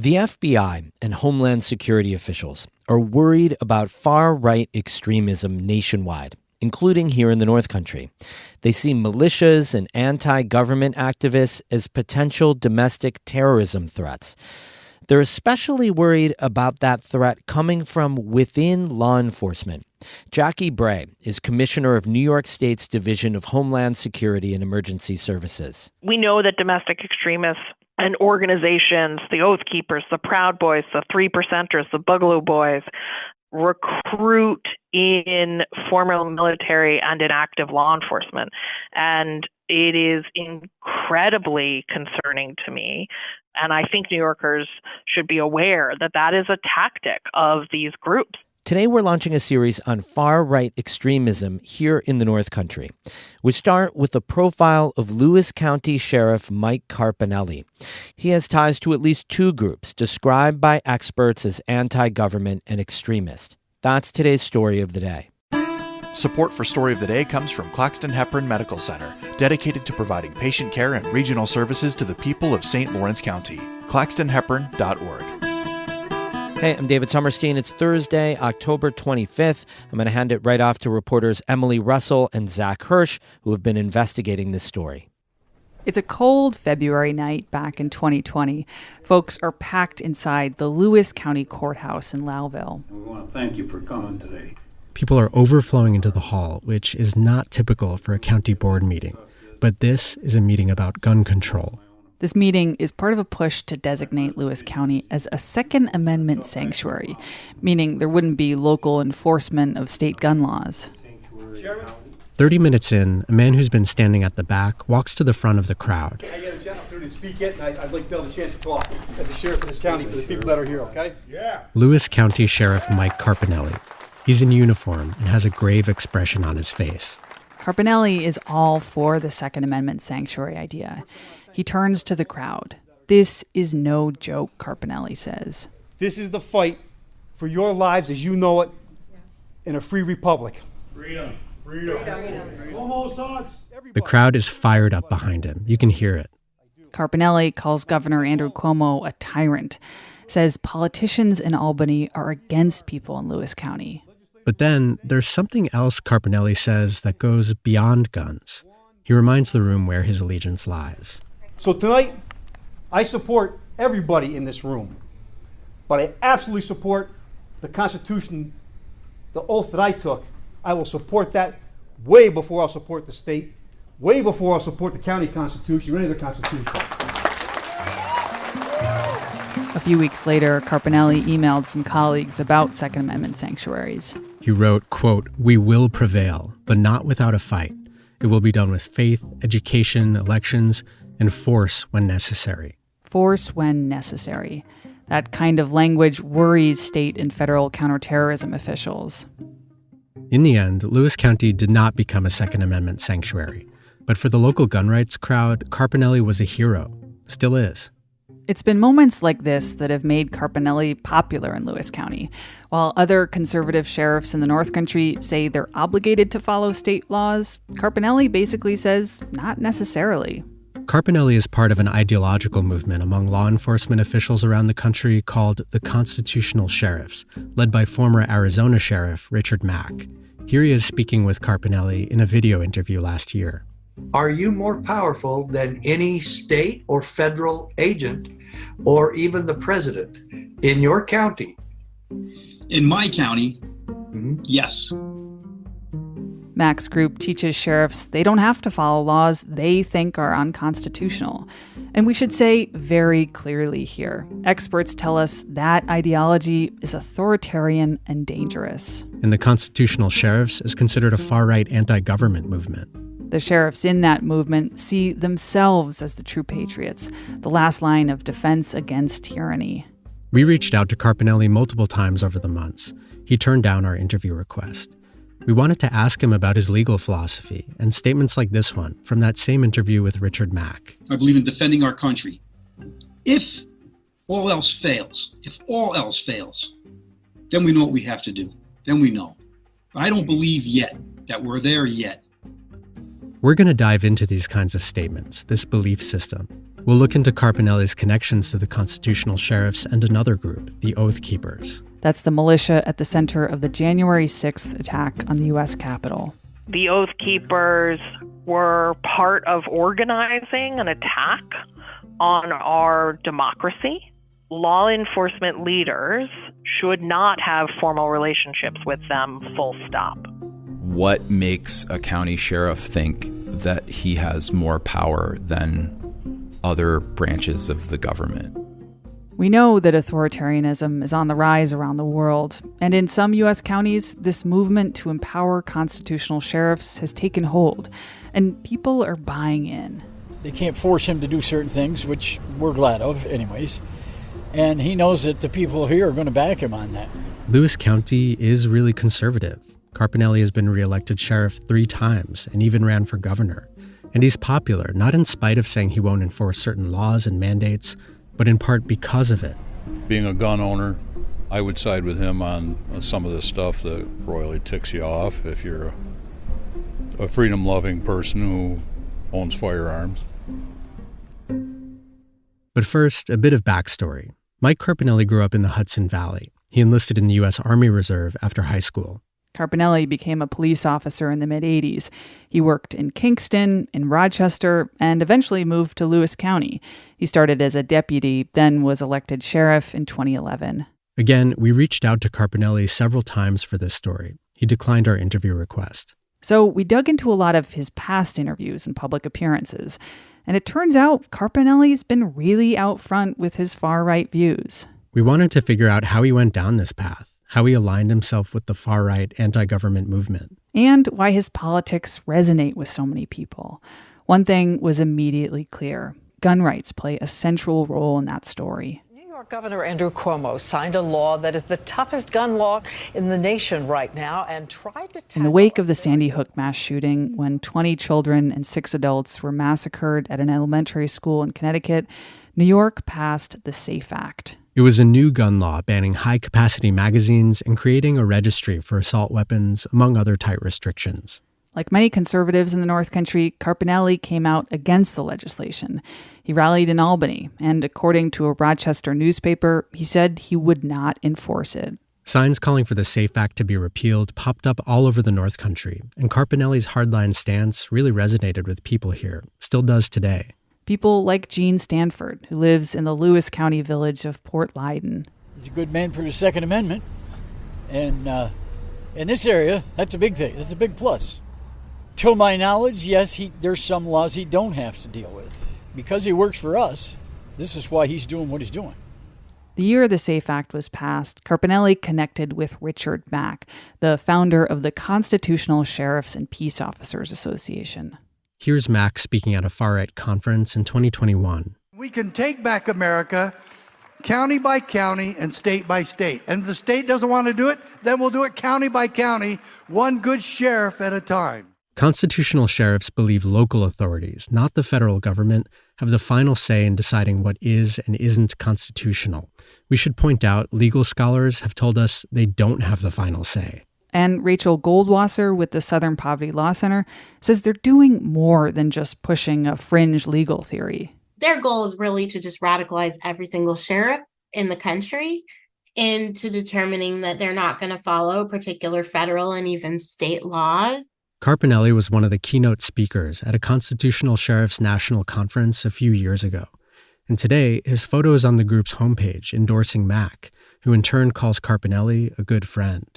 The FBI and Homeland Security officials are worried about far-right extremism nationwide, including here in the North Country. They see militias and anti-government activists as potential domestic terrorism threats. They're especially worried about that threat coming from within law enforcement. Jackie Bray is commissioner of New York State's Division of Homeland Security and Emergency Services. We know that domestic extremists and organizations, the Oath Keepers, the Proud Boys, the Three Percenters, the Boogaloo Boys, recruit in former military and in active law enforcement. And it is incredibly concerning to me. And I think New Yorkers should be aware that that is a tactic of these groups. Today, we're launching a series on far-right extremism here in the North Country. We start with a profile of Lewis County Sheriff Mike Carpinelli. He has ties to at least two groups described by experts as anti-government and extremist. That's today's story of the day. Support for Story of the Day comes from Claxton Hepburn Medical Center, dedicated to providing patient care and regional services to the people of St. Lawrence County. claxtonhepburn.org. Hey, I'm David Sommerstein. It's Thursday, October 25th. I'm going to hand it right off to reporters Emily Russell and Zach Hirsch, who have been investigating this story. It's a cold February night back in 2020. Folks are packed inside the Lewis County Courthouse in Lowville. We want to thank you for coming today. People are overflowing into the hall, which is not typical for a county board meeting. But this is a meeting about gun control. This meeting is part of a push to designate Lewis County as a Second Amendment sanctuary, meaning there wouldn't be local enforcement of state gun laws. 30 minutes in, a man who's been standing at the back walks to the front of the crowd. I get a opportunity to speak it, and I'd like to be able to chance to talk as the sheriff of this county for the people that are here, okay? Yeah. Lewis County Sheriff Mike Carpinelli. He's in uniform and has a grave expression on his face. Carpinelli is all for the Second Amendment sanctuary idea. He turns to the crowd. This is no joke, Carpinelli says. This is the fight for your lives as you know it in a free republic. Freedom. Almost sucks. The crowd is fired up behind him. You can hear it. Carpinelli calls Governor Andrew Cuomo a tyrant, says politicians in Albany are against people in Lewis County. But then there's something else Carpinelli says that goes beyond guns. He reminds the room where his allegiance lies. So tonight, I support everybody in this room, but I absolutely support the Constitution, the oath that I took. I will support that way before I'll support the state, way before I'll support the county constitution or any other constitution. A few weeks later, Carpinelli emailed some colleagues about Second Amendment sanctuaries. He wrote, quote, "We will prevail, but not without a fight. It will be done with faith, education, elections, and force when necessary." Force when necessary. That kind of language worries state and federal counterterrorism officials. In the end, Lewis County did not become a Second Amendment sanctuary. But for the local gun rights crowd, Carpinelli was a hero. Still is. It's been moments like this that have made Carpinelli popular in Lewis County. While other conservative sheriffs in the North Country say they're obligated to follow state laws, Carpinelli basically says not necessarily. Carpinelli is part of an ideological movement among law enforcement officials around the country called the Constitutional Sheriffs, led by former Arizona Sheriff Richard Mack. Here he is speaking with Carpinelli in a video interview last year. Are you more powerful than any state or federal agent or even the president in your county? In my county, yes. Mack's group teaches sheriffs they don't have to follow laws they think are unconstitutional. And we should say very clearly here, experts tell us that ideology is authoritarian and dangerous. And the Constitutional Sheriffs is considered a far-right anti-government movement. The sheriffs in that movement see themselves as the true patriots, the last line of defense against tyranny. We reached out to Carpinelli multiple times over the months. He turned down our interview request. We wanted to ask him about his legal philosophy and statements like this one from that same interview with Richard Mack. I believe in defending our country. If all else fails, then we know what we have to do. Then we know. I don't believe yet that we're there yet. We're going to dive into these kinds of statements, this belief system. We'll look into Carpinelli's connections to the constitutional sheriffs and another group, the Oath Keepers. That's the militia at the center of the January 6th attack on the U.S. Capitol. The Oath Keepers were part of organizing an attack on our democracy. Law enforcement leaders should not have formal relationships with them, full stop. What makes a county sheriff think that he has more power than other branches of the government? We know that authoritarianism is on the rise around the world, and in some U.S. counties, this movement to empower constitutional sheriffs has taken hold, and people are buying in. They can't force him to do certain things, which we're glad of anyways, and he knows that the people here are going to back him on that. Lewis County is really conservative. Carpinelli has been reelected sheriff 3 times and even ran for governor. And he's popular, not in spite of saying he won't enforce certain laws and mandates, but in part because of it. Being a gun owner, I would side with him on some of the stuff that royally ticks you off if you're a freedom-loving person who owns firearms. But first, a bit of backstory. Mike Carpinelli grew up in the Hudson Valley. He enlisted in the U.S. Army Reserve after high school. Carpinelli became a police officer in the mid-'80s. He worked in Kingston, in Rochester, and eventually moved to Lewis County. He started as a deputy, then was elected sheriff in 2011. Again, we reached out to Carpinelli several times for this story. He declined our interview request. So we dug into a lot of his past interviews and public appearances. And it turns out Carpinelli's been really out front with his far-right views. We wanted to figure out how he went down this path, how he aligned himself with the far-right anti-government movement. And why his politics resonate with so many people. One thing was immediately clear. Gun rights play a central role in that story. New York Governor Andrew Cuomo signed a law that is the toughest gun law in the nation right now and tried to... In the wake of the Sandy Hook mass shooting, when 20 children and 6 adults were massacred at an elementary school in Connecticut, New York passed the SAFE Act. It was a new gun law banning high-capacity magazines and creating a registry for assault weapons, among other tight restrictions. Like many conservatives in the North Country, Carpinelli came out against the legislation. He rallied in Albany, and according to a Rochester newspaper, he said he would not enforce it. Signs calling for the SAFE Act to be repealed popped up all over the North Country, and Carpinelli's hardline stance really resonated with people here, still does today. People like Gene Stanford, who lives in the Lewis County village of Port Leyden. He's a good man for the Second Amendment. And in this area, that's a big thing. That's a big plus. To my knowledge, yes, there's some laws he don't have to deal with. Because he works for us, this is why he's doing what he's doing. The year the SAFE Act was passed, Carpinelli connected with Richard Mack, the founder of the Constitutional Sheriffs and Peace Officers Association. Here's Mack speaking at a far-right conference in 2021. We can take back America county by county and state by state. And if the state doesn't want to do it, then we'll do it county by county, one good sheriff at a time. Constitutional sheriffs believe local authorities, not the federal government, have the final say in deciding what is and isn't constitutional. We should point out, legal scholars have told us they don't have the final say. And Rachel Goldwasser with the Southern Poverty Law Center says they're doing more than just pushing a fringe legal theory. Their goal is really to just radicalize every single sheriff in the country into determining that they're not going to follow particular federal and even state laws. Carpinelli was one of the keynote speakers at a Constitutional Sheriffs National Conference a few years ago. And today, his photo is on the group's homepage endorsing Mack, who in turn calls Carpinelli a good friend.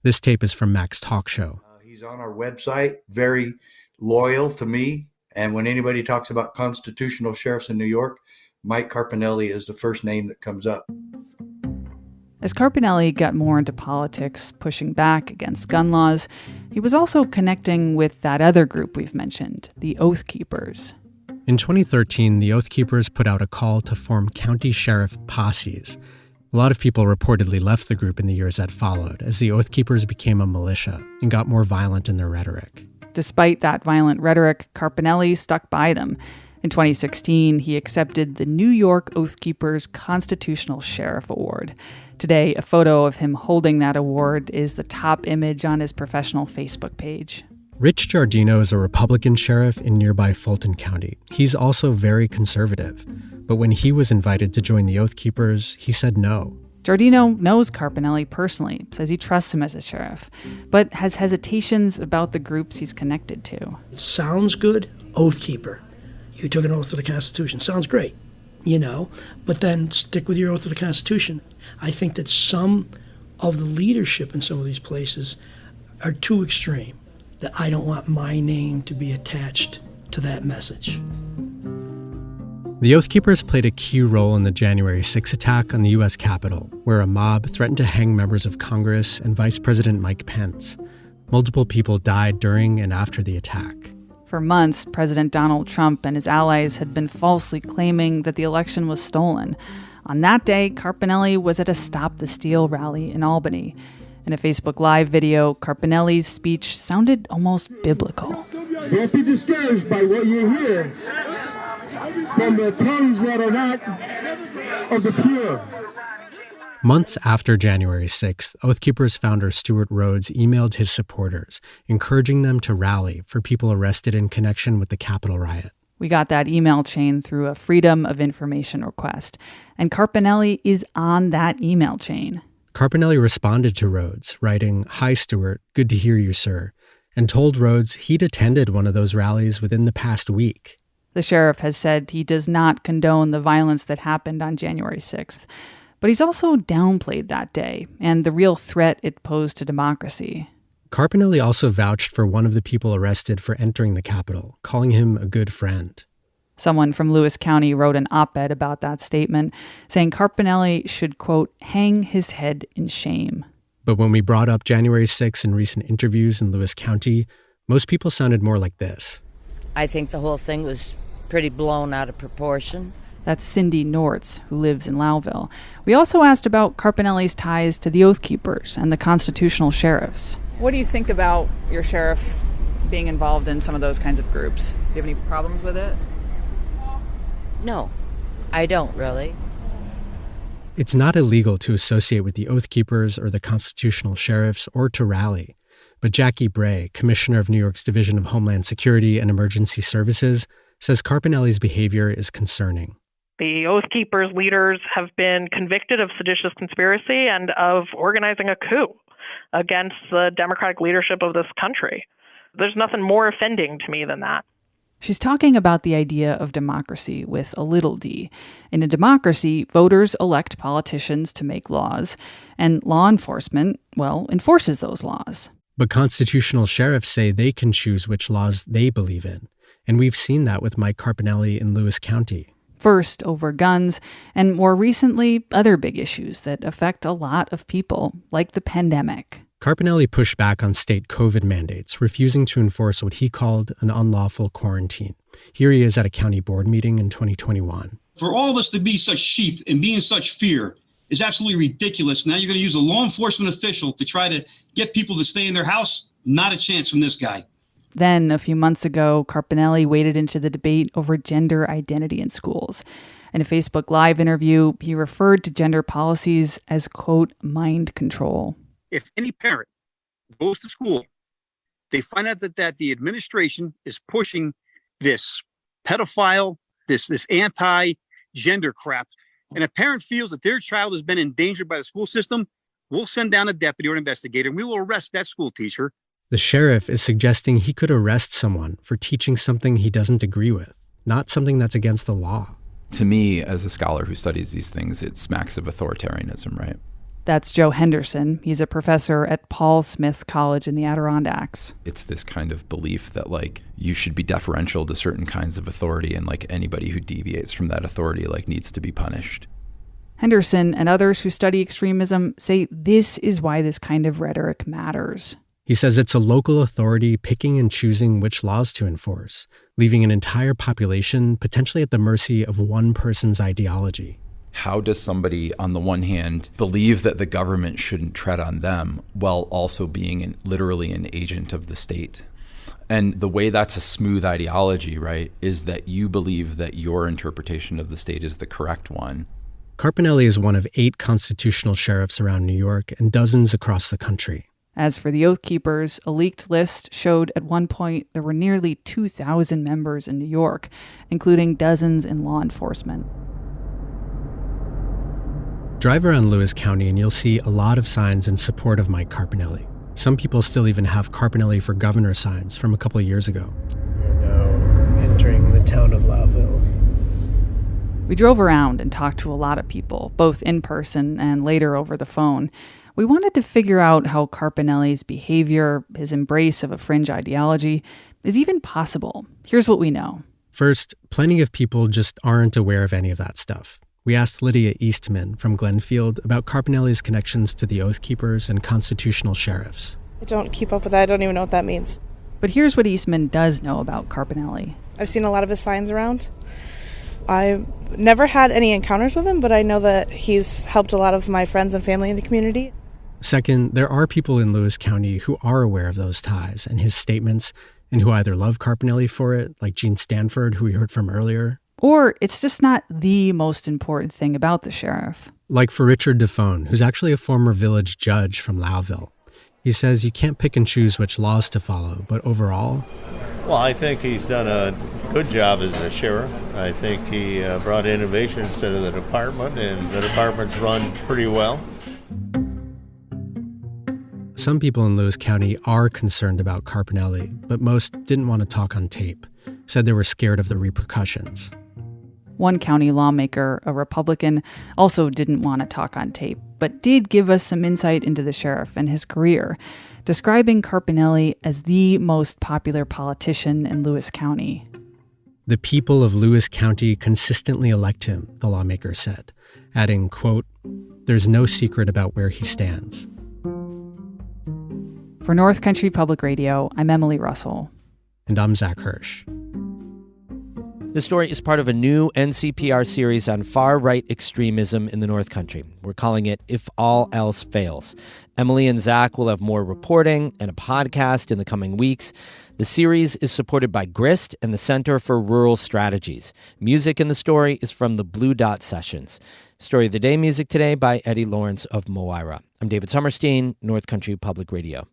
This tape is from Mack's talk show. He's on our website, very loyal to me. And when anybody talks about constitutional sheriffs in New York, Mike Carpinelli is the first name that comes up. As Carpinelli got more into politics, pushing back against gun laws, he was also connecting with that other group we've mentioned, the Oath Keepers. In 2013, the Oath Keepers put out a call to form county sheriff posses. A lot of people reportedly left the group in the years that followed, as the Oath Keepers became a militia and got more violent in their rhetoric. Despite that violent rhetoric, Carpinelli stuck by them. In 2016, he accepted the New York Oath Keepers Constitutional Sheriff Award. Today, a photo of him holding that award is the top image on his professional Facebook page. Rich Giardino is a Republican sheriff in nearby Fulton County. He's also very conservative. But when he was invited to join the Oath Keepers, he said no. Giardino knows Carpinelli personally, says he trusts him as a sheriff, but has hesitations about the groups he's connected to. It sounds good, Oath Keeper. You took an oath to the Constitution. Sounds great, but then stick with your oath to the Constitution. I think that some of the leadership in some of these places are too extreme, that I don't want my name to be attached to that message. The Oath Keepers played a key role in the January 6 attack on the U.S. Capitol, where a mob threatened to hang members of Congress and Vice President Mike Pence. Multiple people died during and after the attack. For months, President Donald Trump and his allies had been falsely claiming that the election was stolen. On that day, Carpinelli was at a Stop the Steal rally in Albany. In a Facebook Live video, Carpinelli's speech sounded almost biblical. Don't be discouraged by what you hear from the tongues that are not of the pure. Months after January 6th, Oath Keepers founder Stuart Rhodes emailed his supporters, encouraging them to rally for people arrested in connection with the Capitol riot. We got that email chain through a Freedom of Information request, and Carpinelli is on that email chain. Carpinelli responded to Rhodes, writing, "Hi, Stuart, good to hear you, sir," and told Rhodes he'd attended one of those rallies within the past week. The sheriff has said he does not condone the violence that happened on January 6th, but he's also downplayed that day and the real threat it posed to democracy. Carpinelli also vouched for one of the people arrested for entering the Capitol, calling him a good friend. Someone from Lewis County wrote an op-ed about that statement, saying Carpinelli should, quote, hang his head in shame. But when we brought up January 6 in recent interviews in Lewis County, most people sounded more like this. I think the whole thing was pretty blown out of proportion. That's Cindy Nortz, who lives in Lowville. We also asked about Carpinelli's ties to the Oath Keepers and the constitutional sheriffs. What do you think about your sheriff being involved in some of those kinds of groups? Do you have any problems with it? No, I don't really. It's not illegal to associate with the Oath Keepers or the constitutional sheriffs or to rally. But Jackie Bray, commissioner of New York's Division of Homeland Security and Emergency Services, says Carpinelli's behavior is concerning. The Oath Keepers leaders have been convicted of seditious conspiracy and of organizing a coup against the democratic leadership of this country. There's nothing more offending to me than that. She's talking about the idea of democracy with a little d. In a democracy, voters elect politicians to make laws, and law enforcement, enforces those laws. But constitutional sheriffs say they can choose which laws they believe in. And we've seen that with Mike Carpinelli in Lewis County. First over guns, and more recently, other big issues that affect a lot of people, like the pandemic. Carpinelli pushed back on state COVID mandates, refusing to enforce what he called an unlawful quarantine. Here he is at a county board meeting in 2021. For all of us to be such sheep and be in such fear is absolutely ridiculous. Now you're going to use a law enforcement official to try to get people to stay in their house? Not a chance from this guy. Then, a few months ago, Carpinelli waded into the debate over gender identity in schools. In a Facebook Live interview, he referred to gender policies as, quote, mind control. If any parent goes to school, they find out that the administration is pushing this pedophile, this anti-gender crap, and a parent feels that their child has been endangered by the school system, we'll send down a deputy or an investigator, and we will arrest that school teacher. The sheriff is suggesting he could arrest someone for teaching something he doesn't agree with, not something that's against the law. To me, as a scholar who studies these things, it smacks of authoritarianism, right? That's Joe Henderson. He's a professor at Paul Smith College in the Adirondacks. It's this kind of belief that, you should be deferential to certain kinds of authority, and, anybody who deviates from that authority, needs to be punished. Henderson and others who study extremism say this is why this kind of rhetoric matters. He says it's a local authority picking and choosing which laws to enforce, leaving an entire population potentially at the mercy of one person's ideology. How does somebody, on the one hand, believe that the government shouldn't tread on them while also being literally an agent of the state? And the way that's a smooth ideology, right, is that you believe that your interpretation of the state is the correct one. Carpinelli is one of 8 constitutional sheriffs around New York and dozens across the country. As for the Oath Keepers, a leaked list showed at one point there were nearly 2,000 members in New York, including dozens in law enforcement. Drive around Lewis County and you'll see a lot of signs in support of Mike Carpinelli. Some people still even have Carpinelli for governor signs from a couple of years ago. We're now entering the town of Loudville. We drove around and talked to a lot of people, both in person and later over the phone. We wanted to figure out how Carpinelli's behavior, his embrace of a fringe ideology, is even possible. Here's what we know. First, plenty of people just aren't aware of any of that stuff. We asked Lydia Eastman from Glenfield about Carpinelli's connections to the Oath Keepers and constitutional sheriffs. I don't keep up with that. I don't even know what that means. But here's what Eastman does know about Carpinelli. I've seen a lot of his signs around. I've never had any encounters with him, but I know that he's helped a lot of my friends and family in the community. Second, there are people in Lewis County who are aware of those ties and his statements, and who either love Carpinelli for it, like Gene Stanford, who we heard from earlier, or it's just not the most important thing about the sheriff. Like for Richard DeFone, who's actually a former village judge from Loudville. He says you can't pick and choose which laws to follow, but overall... Well, I think he's done a good job as a sheriff. I think he brought innovations to the department, and the department's run pretty well. Some people in Lewis County are concerned about Carpinelli, but most didn't want to talk on tape, said they were scared of the repercussions. One county lawmaker, a Republican, also didn't want to talk on tape, but did give us some insight into the sheriff and his career, describing Carpinelli as the most popular politician in Lewis County. The people of Lewis County consistently elect him, the lawmaker said, adding, quote, "There's no secret about where he stands." For North Country Public Radio, I'm Emily Russell. And I'm Zach Hirsch. This story is part of a new NCPR series on far-right extremism in the North Country. We're calling it If All Else Fails. Emily and Zach will have more reporting and a podcast in the coming weeks. The series is supported by GRIST and the Center for Rural Strategies. Music in the story is from the Blue Dot Sessions. Story of the Day music today by Eddie Lawrence of Moira. I'm David Sommerstein, North Country Public Radio.